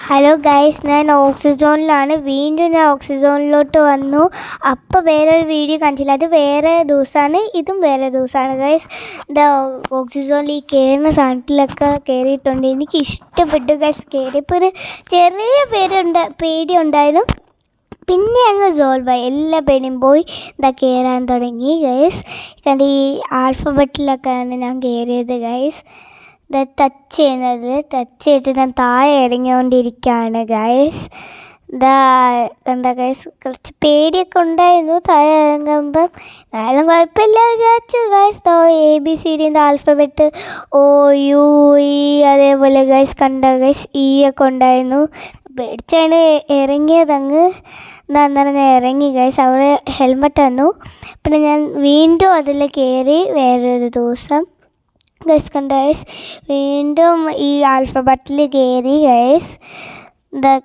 Hello guys, ഞാൻ ഓക്സിജോണിലാണ്. വീണ്ടും ഞാൻ ഓക്സിജോണിലോട്ട് വന്നു. അപ്പോൾ വേറൊരു വീഡിയോ കാണിച്ചില്ല, അത് വേറെ ദിവസമാണ്, ഇതും വേറെ ദിവസമാണ് ഗൈസ്. ഓക്സിജോണിൽ ഈ കയറുന്ന സാധനത്തിലൊക്കെ കയറിയിട്ടുണ്ട്. എനിക്ക് ഇഷ്ടപ്പെട്ടു ഗൈസ്. കയറിയപ്പോൾ ഒരു ചെറിയ പേടി ഉണ്ടായിരുന്നു. പിന്നെ അങ്ങ് സോൾവായി, എല്ലാ പേടിയും പോയി. കയറാൻ തുടങ്ങി ഗൈസ്. കണ്ട് ഈ ആൽഫബറ്റിലൊക്കെയാണ് ഞാൻ കയറിയത് ഗൈസ്. ടച്ച് ചെയ്തിട്ട് ഞാൻ താഴെ ഇറങ്ങിക്കൊണ്ടിരിക്കുകയാണ് ഗൈസ്. കണ്ട ഗൈസ്, കുറച്ച് പേടിയൊക്കെ ഉണ്ടായിരുന്നു താഴെ ഇറങ്ങുമ്പം. എന്നാലും കുഴപ്പമില്ല വിചാരിച്ചു ഗൈസ്. ABCDൻ്റെ ആൽഫബറ്റ് OUE അതേപോലെ ഗൈസ് കണ്ട ഗൈസ് ഒക്കെ ഉണ്ടായിരുന്നു. പേടിച്ചാണ് ഇറങ്ങിയതങ്ങ്. അന്നേരം ഞാൻ ഇറങ്ങി ഗൈസ്. അവിടെ ഹെൽമെറ്റ് തന്നു. പിന്നെ ഞാൻ വീണ്ടും അതിൽ കയറി വേറൊരു ദിവസം ഗൈസ്. കണ്ട ഗൈസ്, വീണ്ടും ഈ ആൽഫബറ്റിൽ കയറി ഗൈസ്.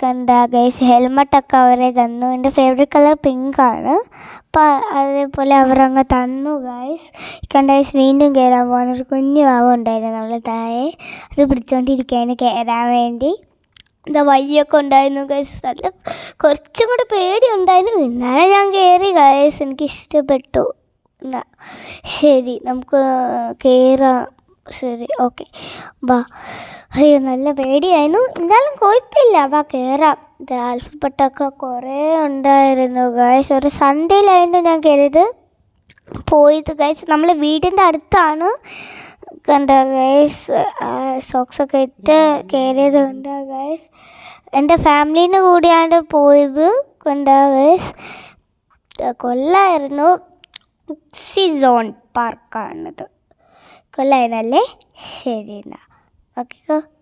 കണ്ട ഗൈസ്, ഹെൽമെറ്റൊക്കെ അവരെ തന്നു. എൻ്റെ ഫേവറേറ്റ് കളർ പിങ്കാണ്. അപ്പോൾ അതേപോലെ അവരങ്ങ് തന്നു ഗൈസ്. കണ്ട ഗൈസ്, വീണ്ടും കയറാൻ പോകാൻ ഒരു കുഞ്ഞു പാവം ഉണ്ടായിരുന്നു നമ്മൾ താഴെ. അത് പിടിച്ചുകൊണ്ടിരിക്കുകയാണ് കയറാൻ വേണ്ടി. വയ്യൊക്കെ ഉണ്ടായിരുന്നു ഗൈസ്. നല്ല കുറച്ചും കൂടെ പേടി ഉണ്ടായിരുന്നു. ഇന്നലെ ഞാൻ കയറി ഗൈസ്, എനിക്ക് ഇഷ്ടപ്പെട്ടു. ശരി, നമുക്ക് കയറാം. ശരി, ഓക്കെ, ബാ. അയ്യോ, നല്ല പേടിയായിരുന്നു. എന്നാലും കുഴപ്പമില്ല, ബാ കയറാം. ആൽഫബറ്റൊക്കെ കുറേ ഉണ്ടായിരുന്നു ഗൈസ്. ഒരു സൺഡേയിലായിരുന്നു ഞാൻ കയറിയത് പോയത് ഗൈസ്. നമ്മളെ വീടിൻ്റെ അടുത്താണ്. കണ്ട ഗൈസ്, സോക്സൊക്കെ ഇട്ട് കയറിയത് കണ്ട ഗൈസ്. എൻ്റെ ഫാമിലീൻ്റെ കൂടെയാണ് പോയത്. കണ്ട ഗൈസ്, കൊള്ളായിരുന്നു. ഓക്സിജോൺ പാർക്കാണിത്. കൊള്ളായിരുന്നല്ലേ? ശരി, എന്നാൽ ഓക്കെ.